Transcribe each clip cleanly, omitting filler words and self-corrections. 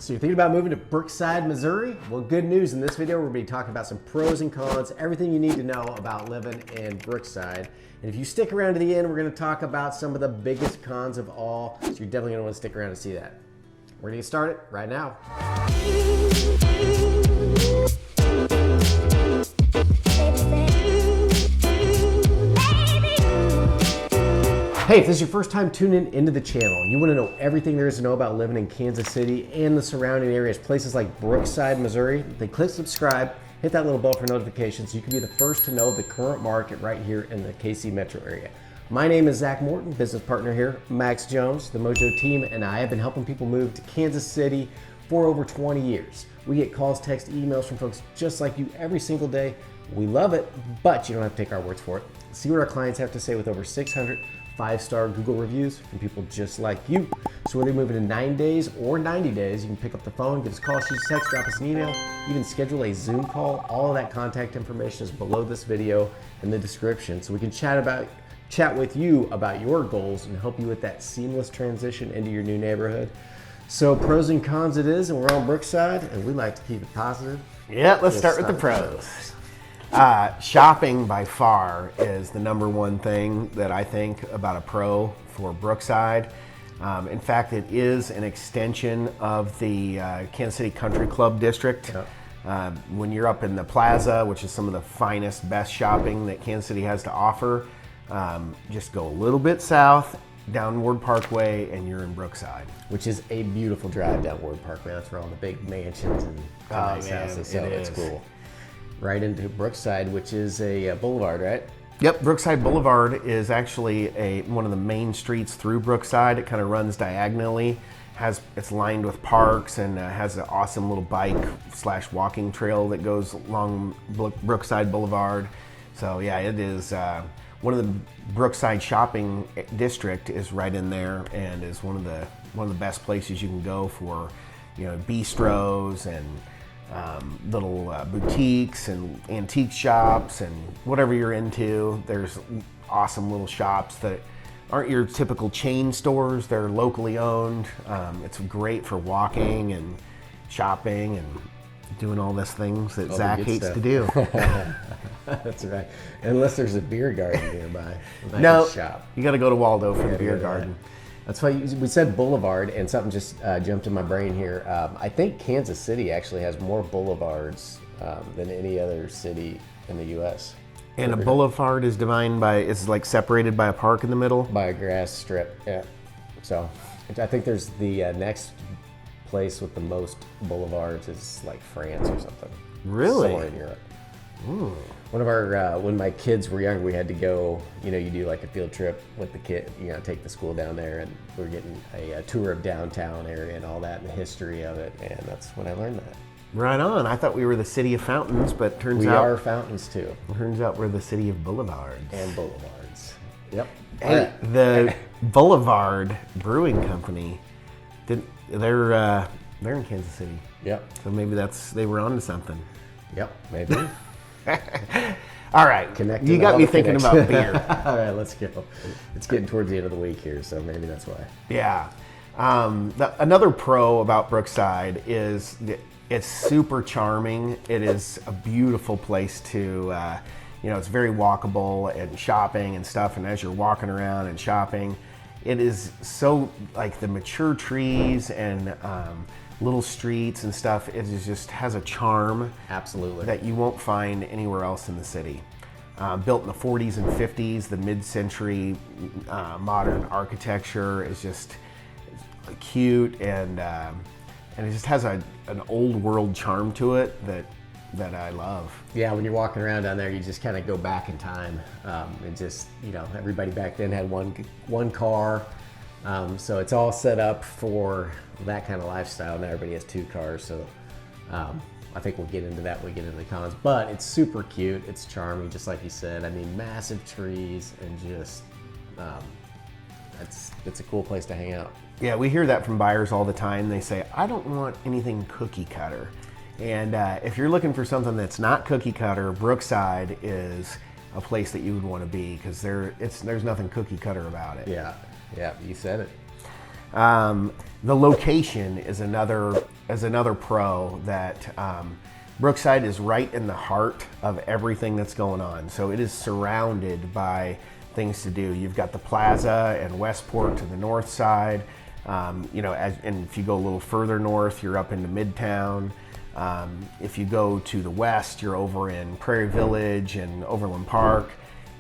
So you're thinking about moving to Brookside, Missouri? Well, good news. In this video, we're going to be talking about some pros and cons, everything you need to know about living in Brookside. And if you stick around to the end, we're going to talk about some of the biggest cons of all. So you're definitely going to want to stick around to see that. We're going to get started right now. Hey, if this is your first time tuning into the channel and you want to know everything there is to know about living in Kansas City and the surrounding areas, places like Brookside, Missouri, then click subscribe, hit that little bell for notifications so you can be the first to know the current market right here in the KC metro area. My name is Zach Morton, business partner here. Max Jones, the Mojo team, and I have been helping people move to Kansas City for over 20 years. We get calls, texts, emails from folks just like you every single day. We love it, but you don't have to take our words for it. See what our clients have to say with over 600 5-star Google reviews from people just like you. So whether you're moving in 9 days or 90 days, you can pick up the phone, give us a call, shoot us a text, drop us an email, even schedule a Zoom call. All of that contact information is below this video in the description. So we can chat with you about your goals and help you with that seamless transition into your new neighborhood. So pros and cons it is, and we're on Brookside, and we like to keep it positive. Yeah, let's start with the pros. Shopping by far is the number one thing that I think about a pro for Brookside. In fact, it is an extension of the Kansas City Country Club district. Yep. When you're up in the Plaza, which is some of the finest, best shopping that Kansas City has to offer, just go a little bit south, down Ward Parkway, and you're in Brookside. Which is a beautiful drive down Ward Parkway. That's where all the big mansions and nice houses. So it's cool. Right into Brookside, which is a boulevard, right? Yep, Brookside Boulevard is actually one of the main streets through Brookside. It kind of runs diagonally. It's lined with parks and has an awesome little bike/walking trail that goes along Brookside Boulevard. So yeah, it is one of the Brookside shopping district is right in there, and is one of the best places you can go for, bistros and little boutiques and antique shops and whatever you're into. There's awesome little shops that aren't your typical chain stores. They're locally owned. It's great for walking and shopping and doing all these things that Zach hates to do. That's right. Unless there's a beer garden nearby. No, shop. You got to go to Waldo for the beer garden. That's why we said boulevard, and something just jumped in my brain here. I think Kansas City actually has more boulevards than any other city in the U.S. And a boulevard is it's like separated by a park in the middle? By a grass strip, yeah. So I think there's the next place with the most boulevards is like France or something. Really? Somewhere in Europe. Ooh. One of our, when my kids were young, we had to go, you do like a field trip with the kid, take the school down there, and we were getting a tour of downtown area and all that and the history of it, and that's when I learned that. Right on. I thought we were the city of fountains, but turns out... We are fountains too. Turns out we're the city of boulevards. And boulevards. Yep. Hey, the Boulevard Brewing Company, they're in Kansas City. Yep. So maybe they were onto something. Yep, maybe. All right, you got me thinking about beer. All right, let's go. It's getting towards the end of the week here, so maybe that's why. Yeah. Another pro about Brookside is it's super charming. It is a beautiful place to, it's very walkable and shopping and stuff. And as you're walking around and shopping, it is so like the mature trees and little streets and stuff. It just has a charm, absolutely, that you won't find anywhere else in the city. Built in the 40s and 50s, the mid-century modern architecture is just cute, and it just has an old world charm to it that I love. Yeah, when you're walking around down there, you just kind of go back in time. And just everybody back then had one car. So it's all set up for that kind of lifestyle. Now everybody has 2 cars, so I think we'll get into that when we get into the cons. But it's super cute, it's charming, just like you said. I mean, massive trees, and just it's a cool place to hang out. Yeah, we hear that from buyers all the time. They say, I don't want anything cookie cutter. And if you're looking for something that's not cookie cutter, Brookside is a place that you would want to be, because there's nothing cookie cutter about it. Yeah, you said it. The location is another pro that Brookside is right in the heart of everything that's going on. So it is surrounded by things to do. You've got the Plaza and Westport to the north side. You know, and if you go a little further north, you're up into Midtown. If you go to the west, you're over in Prairie Village and Overland Park.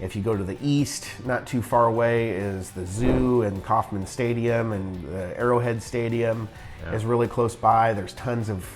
If you go to the east, not too far away, is the Zoo and Kauffman Stadium, and the Arrowhead Stadium is really close by. There's tons of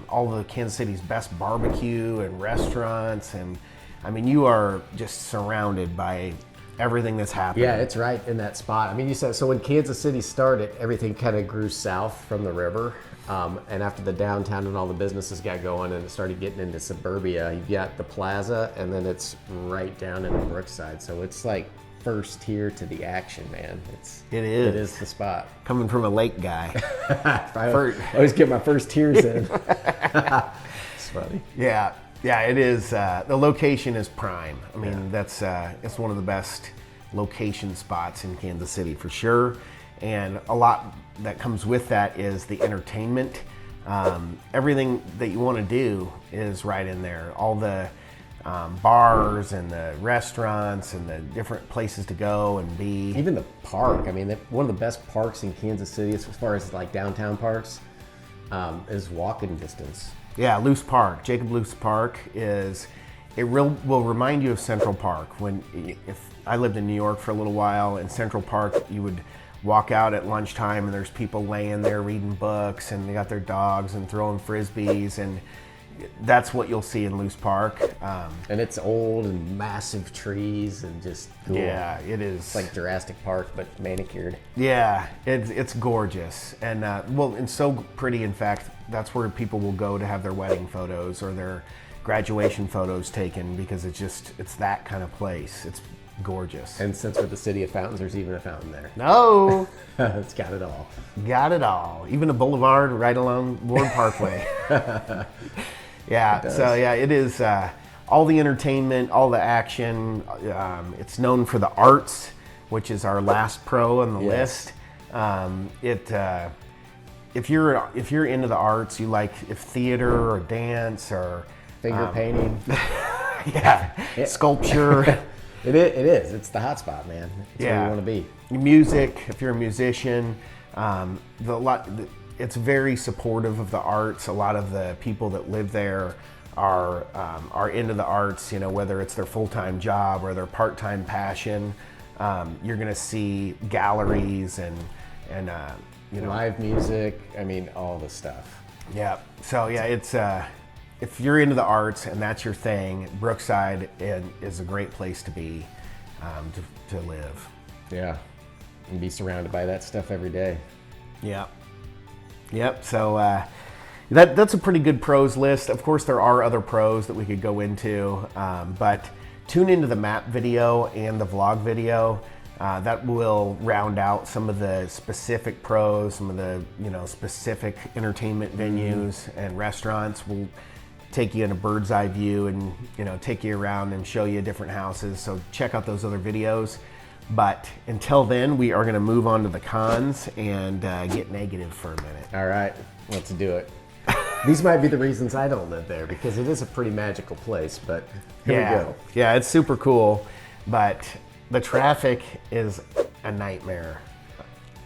all of Kansas City's best barbecue and restaurants, and I mean, you are just surrounded by everything that's happening. Yeah, it's right in that spot. I mean, you said, so when Kansas City started, everything kind of grew south from the river. And after the downtown and all the businesses got going and it started getting into suburbia, you got the Plaza, and then it's right down into Brookside. So it's like first tier to the action, man. It is the spot. Coming from a lake guy. I always get my first tiers in. It's funny. Yeah, it is. The location is prime. I mean, that's it's one of the best location spots in Kansas City for sure. And a lot that comes with that is the entertainment. Everything that you want to do is right in there. All the bars and the restaurants and the different places to go and be. Even the park. I mean, one of the best parks in Kansas City, as far as like downtown parks, is walking distance. Yeah, Luce Park. Jacob Luce Park will remind you of Central Park. If I lived in New York for a little while, in Central Park, you would walk out at lunchtime and there's people laying there reading books and they got their dogs and throwing frisbees, and that's what you'll see in Luce Park. And it's old and massive trees and just cool. Yeah, it is. It's like Jurassic Park, but manicured. Yeah, it's gorgeous. And and so pretty. In fact, that's where people will go to have their wedding photos or their graduation photos taken, because it's that kind of place. It's gorgeous. And since we're the city of fountains, there's even a fountain there. No! It's got it all. Got it all. Even a boulevard right along Ward Parkway. Yeah, so yeah, it is all the entertainment, all the action. It's known for the arts, which is our last pro on the list. If you're into the arts, you like theater or dance or finger painting. Sculpture. It is. It's the hot spot, man. It's where you want to be. Music, if you're a musician, it's very supportive of the arts. A lot of the people that live there are into the arts, you know, whether it's their full-time job or their part-time passion. You're going to see galleries and you know, live music. I mean, all the stuff. Yeah. So yeah, it's if you're into the arts and that's your thing, Brookside is a great place to be, to live. Yeah, and be surrounded by that stuff every day. Yeah. Yep. So that's a pretty good pros list. Of course, there are other pros that we could go into, but tune into the map video and the vlog video. That will round out some of the specific pros, some of the specific entertainment venues and restaurants. We'll take you in a bird's eye view and take you around and show you different houses. So check out those other videos. But until then, we are going to move on to the cons and get negative for a minute. All right, let's do it. These might be the reasons I don't live there, because it is a pretty magical place, but here we go. Yeah, it's super cool, but the traffic is a nightmare.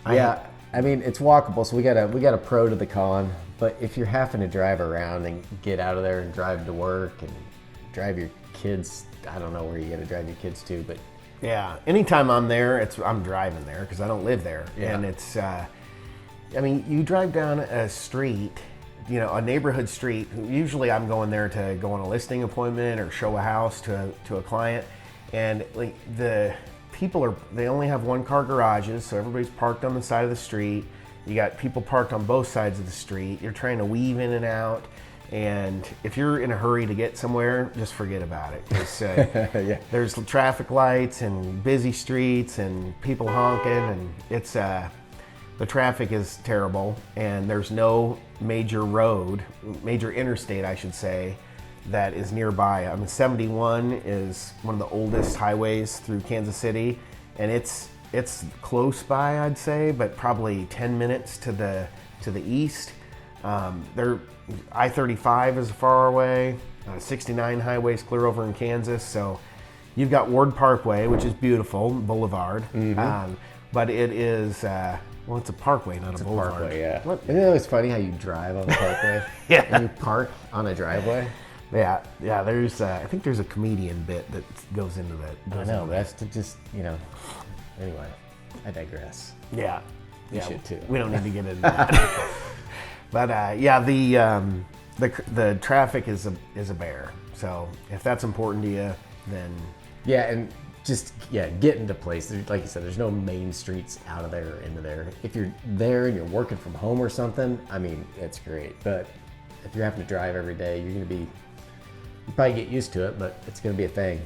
I mean, it's walkable, so we got a pro to the con, but if you're having to drive around and get out of there and drive to work and drive your kids, I don't know where you got to drive your kids to, but yeah, anytime I'm there, I'm driving there because I don't live there. Yeah. And it's, I mean, you drive down a street, a neighborhood street. Usually I'm going there to go on a listing appointment or show a house to a client. And like the people they only have one car garages, so everybody's parked on the side of the street. You got people parked on both sides of the street. You're trying to weave in and out. And if you're in a hurry to get somewhere, just forget about it. There's traffic lights and busy streets and people honking, and it's the traffic is terrible. And there's no major interstate, I should say, that is nearby. I mean, 71 is one of the oldest highways through Kansas City, and it's it's close by, I'd say, but probably 10 minutes to the east. I-35 is far away. 69 highways clear over in Kansas. So you've got Ward Parkway, which is beautiful, boulevard. But it is, well, it's a parkway, not a boulevard. Parkway, yeah. Isn't it always funny how you drive on the parkway? Yeah. And you park on a driveway? Yeah. There's, I think there's a comedian bit that goes into that. I know, but that's to just, anyway, I digress. Yeah. You should too. We don't need to get into that. But the traffic is a bear. So if that's important to you, then yeah, and just get into places. Like you said, there's no main streets out of there or into there. If you're there and you're working from home or something, I mean, it's great. But if you're having to drive every day, you probably get used to it, but it's gonna be a thing.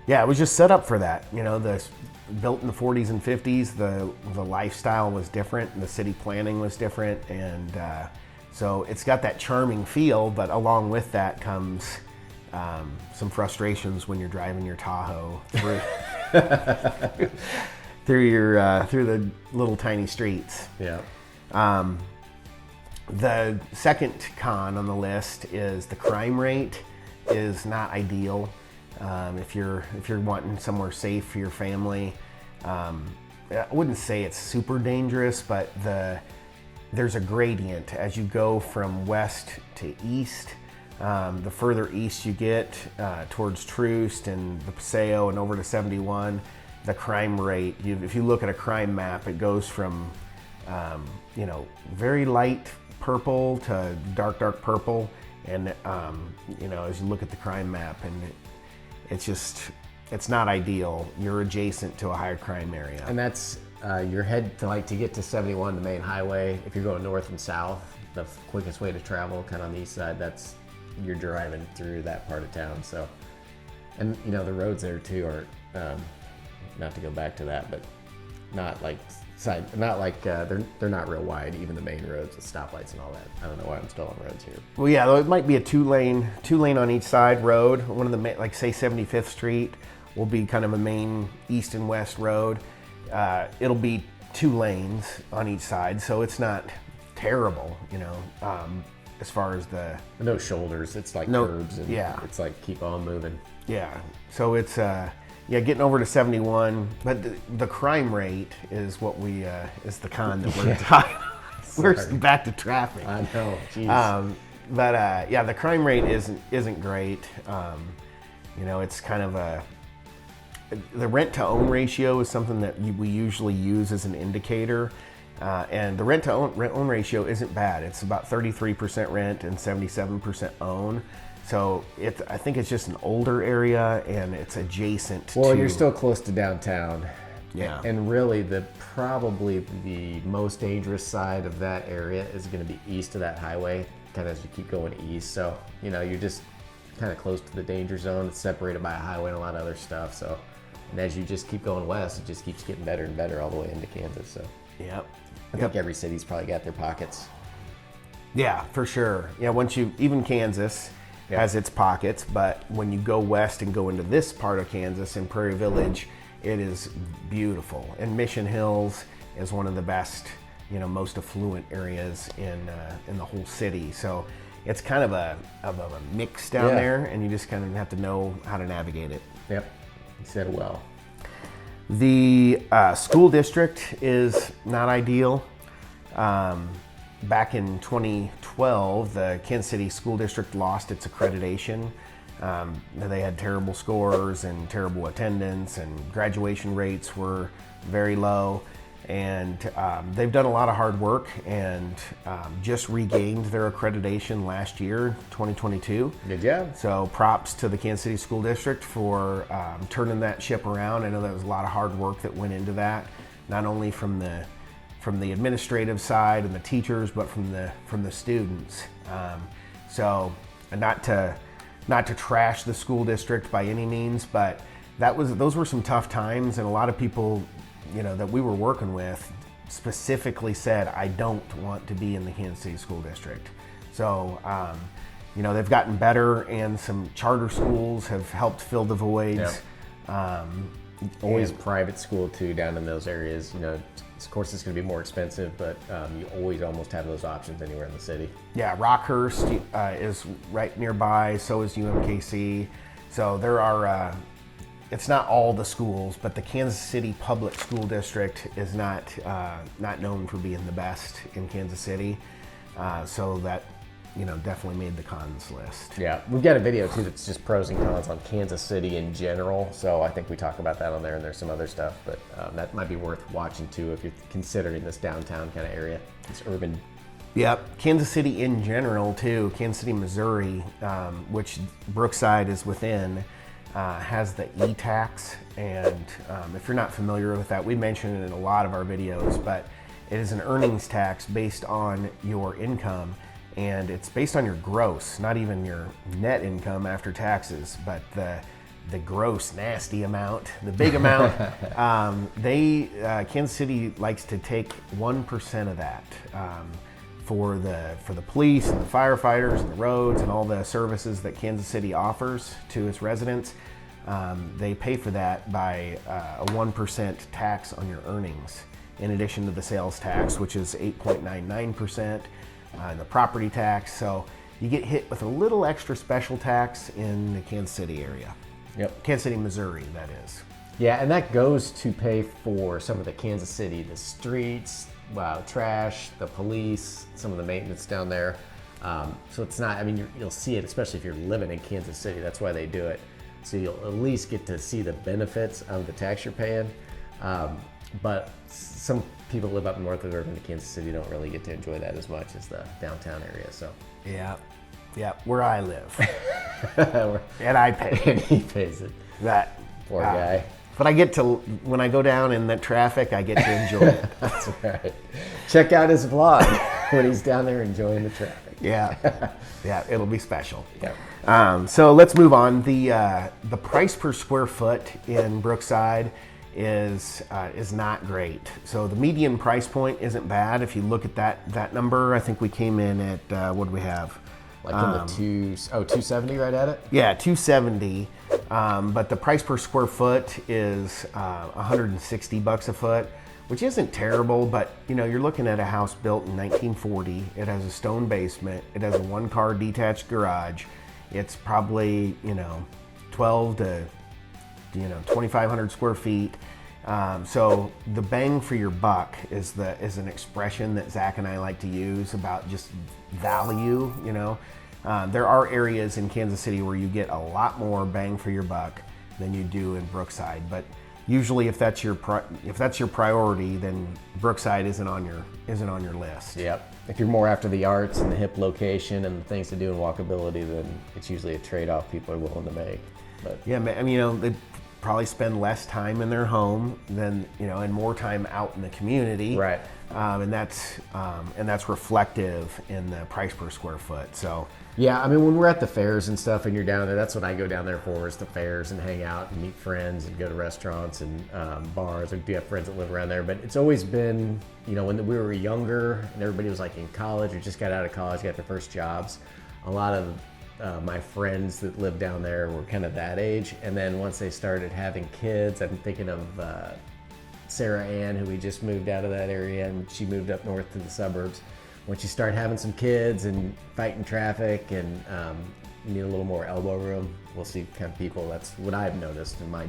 Yeah, it was just set up for that. Built in the 40s and 50s, the lifestyle was different, and the city planning was different, and so it's got that charming feel. But along with that comes some frustrations when you're driving your Tahoe through through the little tiny streets. Yeah. The second con on the list is the crime rate is not ideal. If you're wanting somewhere safe for your family, I wouldn't say it's super dangerous, but there's a gradient as you go from west to east. The further east you get towards Troost and the Paseo and over to 71, the crime rate, if you look at a crime map, it goes from very light purple to dark purple, and as you look at the crime map, and it's not ideal. You're adjacent to a higher crime area. And that's your head to get to 71, the main highway. If you're going north and south, the quickest way to travel, kind of on the east side, you're driving through that part of town. So, and the roads there too are, not to go back to that, but not like they're not real wide. Even the main roads with stoplights and all that. I don't know why I'm still on roads here. Well, yeah, though it might be a two lane on each side road. One of the like say 75th Street will be kind of a main east and west road. It'll be 2 lanes on each side, so it's not terrible, as far as no shoulders. It's like curbs, and it's like keep on moving. Yeah, so it's getting over to 71, but the crime rate is what is the con that we're talking. We're back to traffic. I know, jeez. But the crime rate isn't great. It's kind of the rent to own ratio is something that we usually use as an indicator, and the rent to own ratio isn't bad. It's about 33% rent and 77% own. So I think it's just an older area, and it's adjacent. Well, you're still close to downtown. Yeah. And really, probably the most dangerous side of that area is going to be east of that highway, kind of as you keep going east. So you're just kind of close to the danger zone. It's separated by a highway and a lot of other stuff. So, and as you just keep going west, it just keeps getting better and better all the way into Kansas. So, yep. I think every city's probably got their pockets. Yeah, for sure. Yeah, even Kansas has its pockets, but when you go west and go into this part of Kansas in Prairie Village, it is beautiful. And Mission Hills is one of the best, most affluent areas in the whole city. So it's kind of a mix down there, and you just kind of have to know how to navigate it. Yep, you said it well. The school district is not ideal. Back in 2012, the Kansas City School District lost its accreditation. They had terrible scores and terrible attendance, and graduation rates were very low. And they've done a lot of hard work and just regained their accreditation last year, 2022. Good job. So props to the Kansas City School District for turning that ship around. I know there was a lot of hard work that went into that, not only from the administrative side and the teachers, but from the students. So not to trash the school district by any means, but those were some tough times, and a lot of people that we were working with specifically said, I don't want to be in the Kansas City School District. So they've gotten better, and some charter schools have helped fill the voids. Always private school too down in those areas. You know, of course it's going to be more expensive, but you always almost have those options anywhere in the city. Yeah, Rockhurst is right nearby. So is UMKC. So there are. It's not all the schools, but the Kansas City Public School District is not known for being the best in Kansas City. So that, you know, definitely made the cons list. Yeah, we've got a video too that's just pros and cons on Kansas City in general. So I think we talk about that on there, and there's some other stuff, but that might be worth watching too if you're considering this downtown kind of area, this urban. Yep, Kansas City in general too. Kansas City, Missouri, which Brookside is within, has the e-tax, and if you're not familiar with that, we mentioned it in a lot of our videos, but it is an earnings tax based on your income. And it's based on your gross, not even your net income after taxes, but the gross nasty amount, the big amount. Kansas City likes to take 1% of that for the police and the firefighters and the roads and all the services that Kansas City offers to its residents. They pay for that by a 1% tax on your earnings, in addition to the sales tax, which is 8.99%. And the property tax, so you get hit with a little extra special tax in the Kansas City area. Yep. Kansas City, Missouri, that is. Yeah, and that goes to pay for some of the Kansas City, the streets, trash, the police, some of the maintenance down there. So it's not, I mean, you'll see it, especially if you're living in Kansas City. That's why they do it. So you'll at least get to see the benefits of the tax you're paying. But some people live up north of urban Kansas City don't really get to enjoy that as much as the downtown area. So yeah, where I live, and I pay, and he pays it. That poor guy. But I get to, when I go down in the traffic, I get to enjoy it. That's right. Check out his vlog when he's down there enjoying the traffic. Yeah, it'll be special. Yeah. So let's move on. The price per square foot in Brookside is not great. So the median price point isn't bad. If you look at that number, I think we came in at what do we have? Like in the 270 right at it? Yeah, 270. But the price per square foot is $160 a foot, which isn't terrible, but you know, you're looking at a house built in 1940. It has a stone basement. It has a one-car detached garage. It's probably, 12 to 2,500 square feet. So the bang for your buck is an expression that Zach and I like to use about just value. There are areas in Kansas City where you get a lot more bang for your buck than you do in Brookside. But usually, if that's your priority, then Brookside isn't on your list. Yep. If you're more after the arts and the hip location and the things to do in walkability, then it's usually a trade-off people are willing to make. But yeah, I mean, they probably spend less time in their home than and more time out in the community. Right. And that's reflective in the price per square foot. So yeah, I mean, when we're at the fairs and stuff and you're down there, that's what I go down there for, is the fairs and hang out and meet friends and go to restaurants and bars. I do have friends that live around there, but it's always been, when we were younger and everybody was like in college or just got out of college, got their first jobs, a lot of my friends that lived down there were kind of that age. And then once they started having kids, I'm thinking of Sarah Ann, who we just moved out of that area, and she moved up north to the suburbs. Once you start having some kids and fighting traffic and you need a little more elbow room, we'll see kind of people. That's what I've noticed in my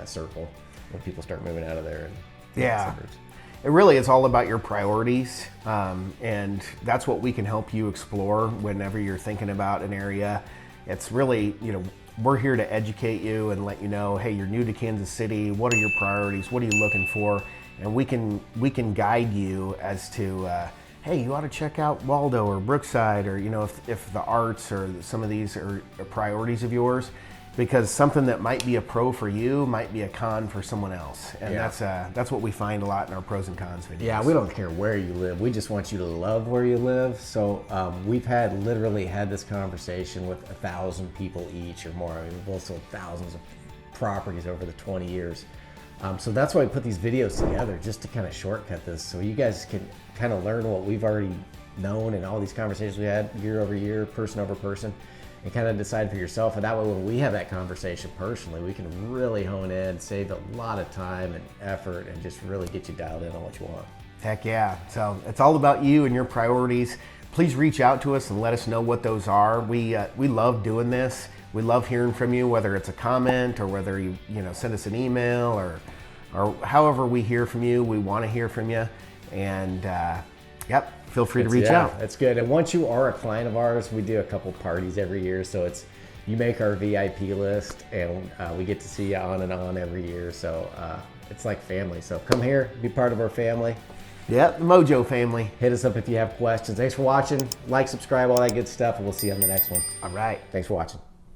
circle when people start moving out of there. Yeah, it really is all about your priorities, and that's what we can help you explore whenever you're thinking about an area. It's really, we're here to educate you and let you know, hey, you're new to Kansas City. What are your priorities? What are you looking for? And we can guide you as to, hey, you ought to check out Waldo or Brookside, or if the arts or some of these are priorities of yours, because something that might be a pro for you might be a con for someone else, and that's what we find a lot in our pros and cons videos. Yeah, we don't care where you live. We just want you to love where you live. So we've literally had this conversation with 1,000 people each or more. I mean, we've sold thousands of properties over the 20 years. So that's why we put these videos together, just to kind of shortcut this, so you guys can kind of learn what we've already known and all these conversations we had year over year, person over person. and kind of decide for yourself. And that way, when we have that conversation personally, we can really hone in, save a lot of time and effort, and just really get you dialed in on what you want. Heck yeah. So it's all about you and your priorities. Please reach out to us and let us know what those are. We love doing this. We love hearing from you, whether it's a comment or whether you send us an email or however we hear from you. We want to hear from you. And yep, feel free to reach out. That's good. And once you are a client of ours, we do a couple parties every year. So you make our VIP list, and we get to see you on and on every year. So it's like family. So come here, be part of our family. Yep, the Mojo family. Hit us up if you have questions. Thanks for watching. Like, subscribe, all that good stuff, and we'll see you on the next one. All right. Thanks for watching.